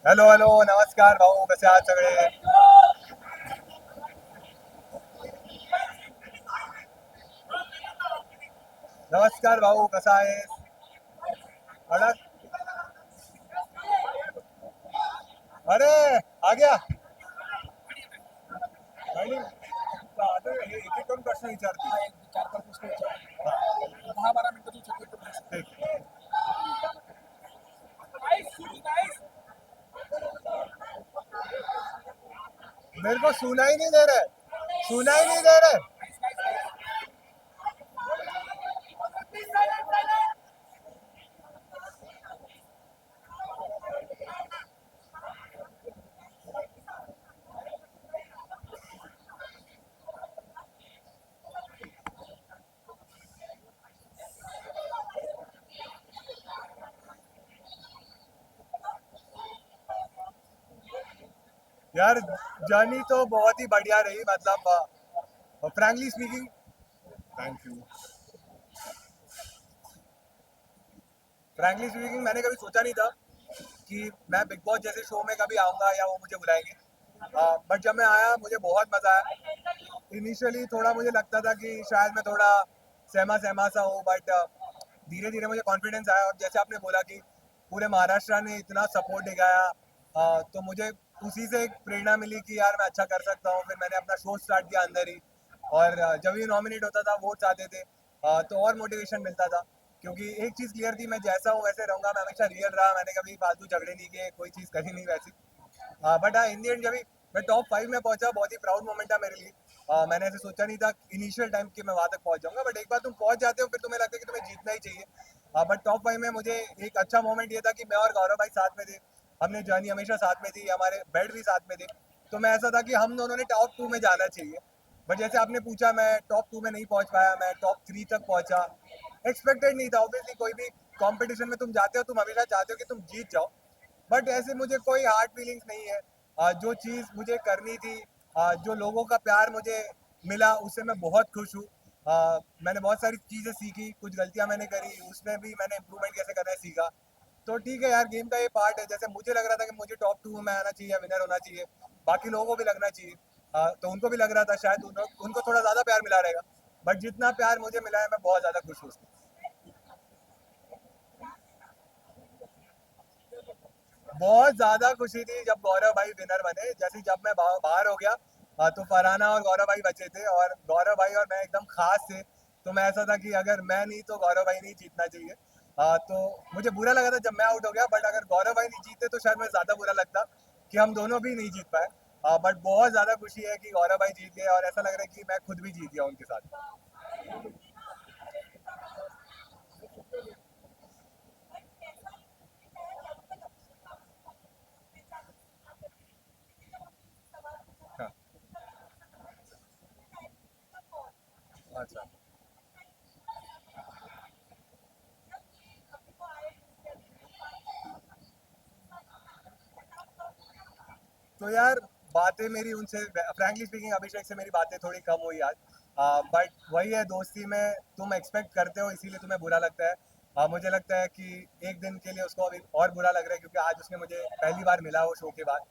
Hello hello नमस्कार भाऊ, कसे आहात सगळे? नमस्कार भाऊ, कसा आहेस? अडक. अरे, आ गया. आणि आता हे एक एक दोन प्रश्न विचारते. चार पाच प्रश्न विचार, 10-12 मिनिटं तू चेक करू. मेरे को सुना ही नहीं दे रहा, सुना ही नहीं दे रहा. यार, जर्नी तो बहुत ही बढ़िया रही, मतलब frankly speaking. Thank you. Frankly speaking, मैंने कभी सोचा नहीं था कि मैं बिग बॉस जैसे शो में कभी आऊँगा या वो मुझे बुलाएंगे. बट जब मैं आया मुझे बहुत मज़ा आया. इनिशियली थोड़ा मुझे लगता था कि शायद मैं थोड़ा सहमा सहमा सा हूँ, बट धीरे धीरे मुझे कॉन्फिडेंस आया. और जैसे आपने बोला कि पूरे महाराष्ट्र ने इतना सपोर्ट दिखाया, तो मुझे उसी से एक प्रेरणा मिली कि यार मैं अच्छा कर सकता हूँ. फिर मैंने अपना शो स्टार्ट किया अंदर ही. और जब भी नॉमिनेट होता था, वोट्स आते थे, तो और मोटिवेशन मिलता था. क्योंकि एक चीज़ क्लियर थी, मैं जैसा हूँ वैसे रहूँगा. मैं हमेशा रियल रहा, मैंने कभी फालतू झगड़े नहीं किए, कोई चीज़ करी नहीं वैसी. बट हाँ, इन दी एंड जब भी मैं टॉप 5 में पहुंचा, बहुत ही प्राउड मोमेंट था मेरे लिए. मैंने ऐसे सोचा नहीं था इनिशियल टाइम कि मैं वहां तक पहुंच जाऊंगा, बट एक बार तुम पहुंच जाते हो फिर तुम्हें लगता है कि तुम्हें जीतना ही चाहिए. बट टॉप 5 में मुझे एक अच्छा मोमेंट ये था कि मैं और गौरव भाई साथ में थे. हमने जर्नी हमेशा साथ में थी, हमारे बेड भी साथ में थे. तो मैं ऐसा था कि हम दोनों ने टॉप 2 में जाना चाहिए. बट जैसे आपने पूछा, मैं टॉप 2 में नहीं पहुंच पाया, मैं टॉप 3 तक पहुंचा. एक्सपेक्टेड नहीं था. ऑब्वियसली कोई भी कंपटीशन में तुम जाते हो, तुम हमेशा चाहते हो कि तुम जीत जाओ. बट ऐसे मुझे कोई हार्ड फीलिंग्स नहीं है. जो चीज़ मुझे करनी थी, जो लोगों का प्यार मुझे मिला, उससे मैं बहुत खुश हूँ. मैंने बहुत सारी चीज़ें सीखी, कुछ गलतियाँ मैंने करी, उसमें भी मैंने इम्प्रूवमेंट कैसे करना है सीखा. तो ठीक है यार, गेम का ये पार्ट है. जैसे मुझे लग रहा था कि मुझे टॉप 2 में आना चाहिए, विनर होना चाहिए, बाकी लोगों को भी लगना चाहिए. तो उनको भी लग रहा था शायद उनको थोड़ा ज़्यादा प्यार मिला रहेगा. बट जितना प्यार मुझे मिला है, मैं बहुत ज़्यादा खुश हूँ उसमें. बहुत ज्यादा खुशी थी जब गौरव भाई विनर बने. जैसे जब मैं बाहर हो गया, तो फरहाना और गौरव भाई बचे थे, और गौरव भाई और मैं एकदम खास थे. तो मैं ऐसा था कि अगर मैं नहीं तो गौरव भाई नहीं जीतना चाहिए. तो मुझे बुरा लगा था जब मैं आउट हो गया, बट अगर गौरव भाई नहीं जीते तो शायद मुझे ज्यादा बुरा लगता कि हम दोनों भी नहीं जीत पाए. बट बहुत ज्यादा खुशी है कि गौरव भाई जीत गए, और ऐसा लग रहा है कि मैं खुद भी जीत गया उनके साथ. हाँ. अच्छा. तो यार, बातें मेरी उनसे फ्रैंकली स्पीकिंग अभिषेक से मेरी बातें थोड़ी कम हुई आज. बट वही है, दोस्ती में तुम एक्सपेक्ट करते हो इसीलिए तुम्हें बुरा लगता है. मुझे लगता है कि एक दिन के लिए उसको अभी और बुरा लग रहा है, क्योंकि आज उसने मुझे पहली बार मिला वो शो के बाद.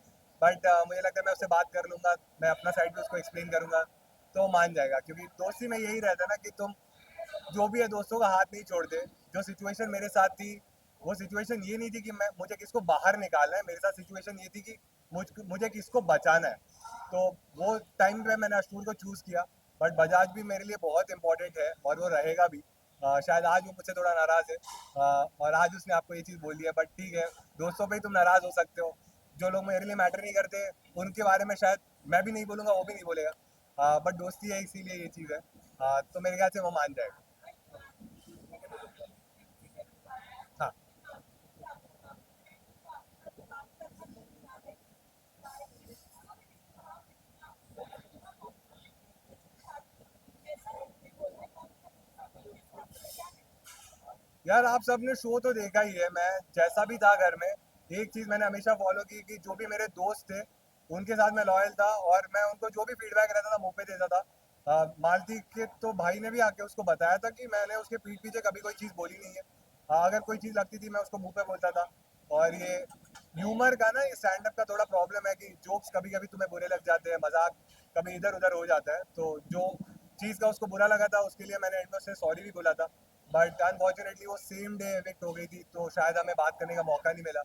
बट मुझे लगता है मैं उससे बात कर लूंगा, मैं अपना साइड भी उसको एक्सप्लेन करूंगा, तो वो मान जाएगा. क्योंकि दोस्ती में यही रहता है ना कि तुम जो भी है दोस्तों का हाथ नहीं छोड़ते. जो सिचुएशन मेरे साथ थी, वो सिचुएशन ये नहीं थी कि मैं मुझे किसको बाहर निकालना है. मेरे साथ सिचुएशन ये थी कि मुझे किसको बचाना है. तो वो टाइम पे मैंने अशूर को चूज़ किया. बट बजाज भी मेरे लिए बहुत इंपॉर्टेंट है, और वो रहेगा भी. शायद आज वो मुझसे थोड़ा नाराज़ है, और आज उसने आपको ये चीज़ बोली है. बट ठीक है, दोस्तों पे ही तुम नाराज़ हो सकते हो. जो लोग मेरे लिए मैटर नहीं करते, उनके बारे में शायद मैं भी नहीं बोलूँगा, वो भी नहीं बोलेगा. बट दोस्ती है, इसीलिए ये चीज़ है. तो मेरे ख्याल से वो मान जाएगा. हाँ. यार, आप सबने शो तो देखा ही है. मैं जैसा भी था घर में, एक चीज़ मैंने हमेशा फॉलो की कि जो भी मेरे दोस्त थे, उनके साथ मैं लॉयल था, और मैं उनको जो भी फीडबैक रहता था मुंह पे देता था. मालती के तो भाई ने भी आके उसको बताया था कि मैंने उसके पीठ पीछे कभी कोई चीज़ बोली नहीं है. अगर कोई चीज़ लगती थी मैं उसको मुंह पे बोलता था. और ये ह्यूमर का ना, ये स्टैंड अप का थोड़ा प्रॉब्लम है कि जोक्स कभी कभी तुम्हें बुरे लग जाते हैं, मजाक कभी इधर उधर हो जाता है, तो जो चीज़ का उसको बुरा लगा था उसके लिए मैंने एंड में उससे सॉरी भी बोला था, बट अनफॉर्चुनेटली वो सेम डे इविक्ट हो गई थी, तो शायद हमें बात करने का मौका नहीं मिला।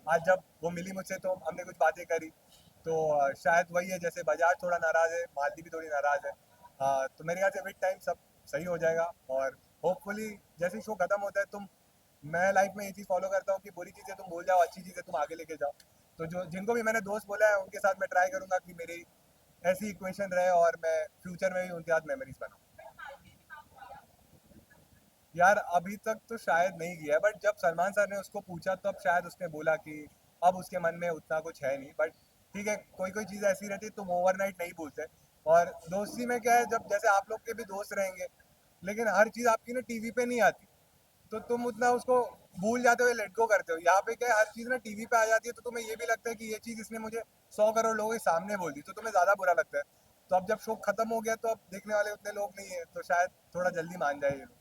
आज जब वो मिली मुझसे तो हमने कुछ बातें करी, तो शायद वही है, जैसे बजाज थोड़ा नाराज़ है, मालती भी थोड़ी नाराज़ है। तो मेरे ख्याल से विद टाइम सब सही हो जाएगा, और होपफुली जैसे शो खत्म होता है, तुम मैं लाइफ में ये चीज़ फॉलो करता हूँ कि बुरी चीज़ें तुम भूल जाओ, अच्छी चीज़ें तुम आगे लेके जाओ। तो जो जिनको भी मैंने दोस्त बोला है उनके साथ मैं ट्राई करूंगा कि मेरी ऐसी इक्वेशन रहे और मैं फ्यूचर में भी उनके साथ मेमोरीज बनाऊँ। यार अभी तक तो शायद नहीं किया, बट जब सलमान सर ने उसको पूछा तब शायद उसने बोला कि अब उसके मन में उतना कुछ है नहीं, बट ठीक है, कोई कोई चीज़ ऐसी रहती है तुम ओवरनाइट नहीं भूलते। और दोस्ती में क्या है, जब जैसे आप लोग के भी दोस्त रहेंगे, लेकिन हर चीज़ आपकी ना टीवी पे नहीं आती, तो तुम उतना उसको भूल जाते हो, लेट गो करते हो। यहाँ पे क्या है, हर चीज़ ना टीवी पे आ जाती है, तो तुम्हें ये भी लगता है कि ये चीज़ इसने मुझे 100 करोड़ लोगों के सामने बोल दी, तो तुम्हें ज़्यादा बुरा लगता है। तो अब जब शो खत्म हो गया तो अब देखने वाले उतने लोग नहीं है, तो शायद थोड़ा जल्दी मान जाए ये लोग।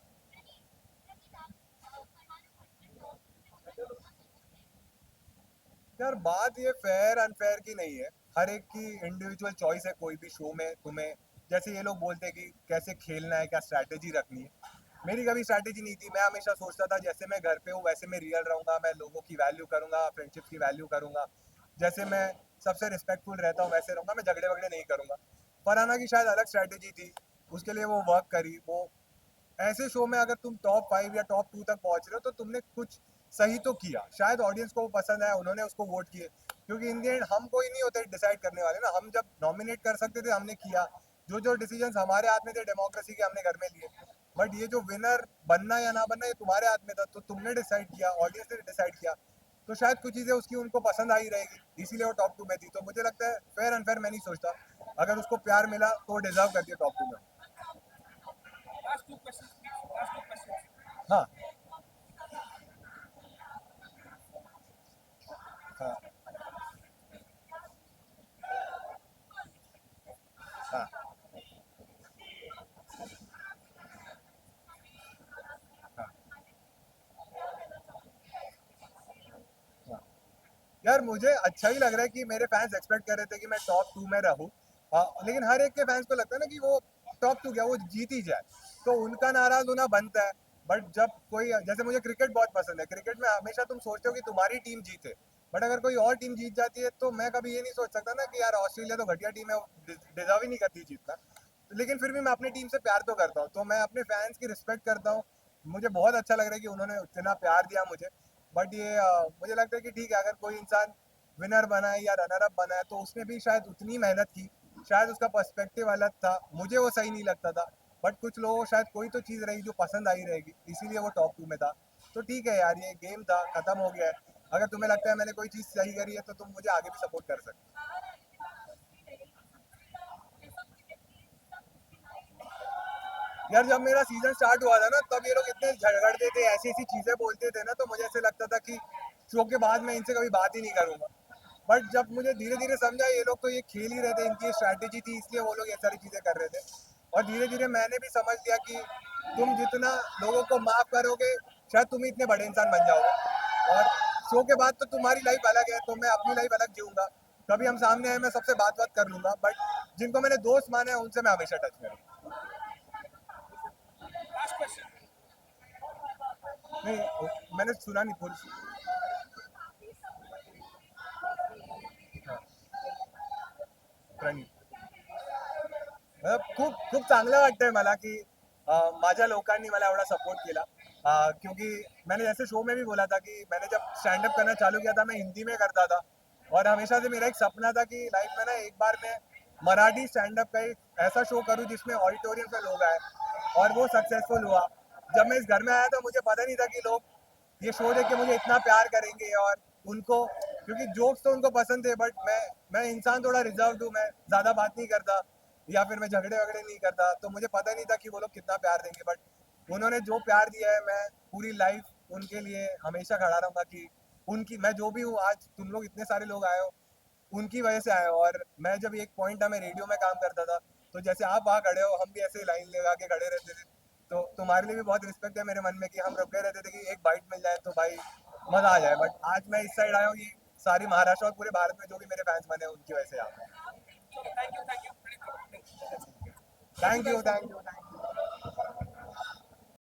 यार बात ये फेयर अनफेयर की नहीं है, हर एक की इंडिविजुअल चॉइस है, कोई भी शो में तुम्हें, जैसे ये लोग बोलते हैं कि कैसे खेलना है, क्या स्ट्रैटेजी रखनी है। मेरी कभी स्ट्रैटेजी नहीं थी, मैं हमेशा सोचता था जैसे मैं घर पे हूँ वैसे मैं रियल रहूंगा, मैं लोगों की वैल्यू करूंगा, फ्रेंडशिप की वैल्यू करूंगा, जैसे मैं सबसे रिस्पेक्टफुल रहता हूँ वैसे रहूंगा, मैं झगड़े वगड़े नहीं करूंगा। फरहाना की शायद अलग स्ट्रैटेजी थी, उसके लिए वो वर्क करी। वो ऐसे शो में अगर तुम टॉप 5 या टॉप 2 तक पहुंच रहे हो तो तुमने कुछ सही तो किया, शायद ऑडियंस को वो पसंद आया, उन्होंने उसको वोट किए। क्योंकि इन दी एंड हम कोई नहीं होते डिसाइड करने वाले ना, हम जब नॉमिनेट कर सकते थे हमने किया, जो जो डिसीजन हमारे हाथ में थे डेमोक्रेसी के, हमने घर में लिए। बट ये जो विनर बनना या ना बनना ये तुम्हारे हाथ में था, तो तुमने डिसाइड किया, ऑडियंस ने डिसाइड किया, तो शायद कुछ चीज़ें उसकी उनको पसंद आई रहेगी, इसीलिए वो टॉप 2 में थी। तो मुझे लगता है फेयर अनफेयर मैं नहीं सोचता, अगर उसको प्यार मिला तो डिजर्व करती है टॉप 2 में। हाँ। हाँ। हाँ। हाँ। हाँ। यार मुझे अच्छा ही लग रहा है कि मेरे फैंस एक्सपेक्ट कर रहे थे कि मैं टॉप 2 में रहूं। लेकिन हर एक के फैंस को लगता है ना कि वो टॉप 2 क्या, वो जीत ही जाए, तो उनका नाराज होना बनता है। बट जब कोई, जैसे मुझे क्रिकेट बहुत पसंद है, क्रिकेट में हमेशा तुम सोचते हो कि तुम्हारी टीम जीते, बट अगर कोई और टीम जीत जाती है तो मैं कभी ये नहीं सोच सकता ना कि यार ऑस्ट्रेलिया तो घटिया टीम है, डिजर्व ही नहीं करती जीतना। लेकिन फिर भी मैं अपनी टीम से प्यार तो करता हूँ, तो मैं अपने फैंस की रिस्पेक्ट करता हूँ। मुझे बहुत अच्छा लग रहा है कि उन्होंने इतना प्यार दिया मुझे। बट ये मुझे लगता है कि ठीक है, अगर कोई इंसान विनर बना है या रनर अप बना है तो उसने भी शायद उतनी मेहनत की, शायद उसका पर्सपेक्टिव अलग था, मुझे वो सही नहीं लगता था, बट कुछ लोगों को शायद कोई तो चीज़ रही जो पसंद आई रहेगी, इसीलिए वो टॉप 2 में था। तो ठीक है यार, ये गेम था, खत्म हो गया है। अगर तुम्हें लगता है मैंने कोई चीज़ सही करी है तो तुम मुझे आगे भी सपोर्ट कर सकते हो। यार जब मेरा सीजन स्टार्ट हुआ था ना, तब ये लोग इतने झगड़ते थे, ऐसी ऐसी चीज़ें बोलते थे ना, तो मुझे ऐसे लगता था कि शो के बाद मैं इनसे कभी बात ही नहीं करूंगा। बट जब मुझे धीरे धीरे समझा ये लोग तो ये खेल ही रहे थे, इनकी स्ट्रैटेजी थी, इसलिए वो लोग ये सारी चीज़ें कर रहे थे। और धीरे धीरे मैंने भी समझ लिया कि तुम जितना लोगों को माफ़ करोगे, शायद तुम ही इतने बड़े इंसान बन जाओगे। और शो के बाद तो तुम्हारी लाइफ अलग है, तो मैं अपनी लाइफ अलग जीऊँगा। कभी हम सामने आए मैं सबसे बात बात कर लूँगा, बट जिनको मैंने दोस्त माने हैं उनसे मैं हमेशा टच में रहूँगा। नहीं, मैंने सुना नहीं पूरी। हाँ, प्रणीत। खूप खूप चांगलं वाटतंय मला की माझ्या लोकांनी मला एवढा सपोर्ट केला। क्योंकि मैंने जैसे शो में भी बोला था कि मैंने जब स्टैंड अप करना चालू किया था मैं हिंदी में करता था, और हमेशा से मेरा एक सपना था कि लाइफ में ना एक बार मैं मराठी स्टैंड अप का एक ऐसा शो करूं जिसमें ऑडिटोरियम पे लोग आए, और वो सक्सेसफुल हुआ। जब मैं इस घर में आया था मुझे पता नहीं था कि लोग ये शो देख के मुझे इतना प्यार करेंगे, और उनको, क्योंकि जोक्स तो उनको पसंद थे, बट मैं इंसान थोड़ा रिजर्व हूँ, मैं ज़्यादा बात नहीं करता या फिर मैं झगड़े वगड़े नहीं करता, तो मुझे पता नहीं था कि वो लोग कितना प्यार देंगे। बट उन्होंने जो प्यार दिया है, मैं पूरी लाइफ उनके लिए हमेशा खड़ा रहूँगा कि उनकी, मैं जो भी हूँ आज, तुम लोग इतने सारे लोग आए हो उनकी वजह से आए हो। और मैं जब एक पॉइंट था, मैं रेडियो में काम करता था, तो जैसे आप वहाँ खड़े हो हम भी ऐसे लाइन लगा के खड़े रहते थे, तो तुम्हारे लिए भी बहुत रिस्पेक्ट है मेरे मन में कि हम रुक गए रहते थे कि एक बाइट मिल जाए तो भाई मजा आ जाए। बट आज मैं इस साइड आया हूँ, ये सारी महाराष्ट्र और पूरे भारत में जो भी मेरे फैंस बने हैं उनकी वजह से आया हूँ। Thank you thank you thank you, thank you.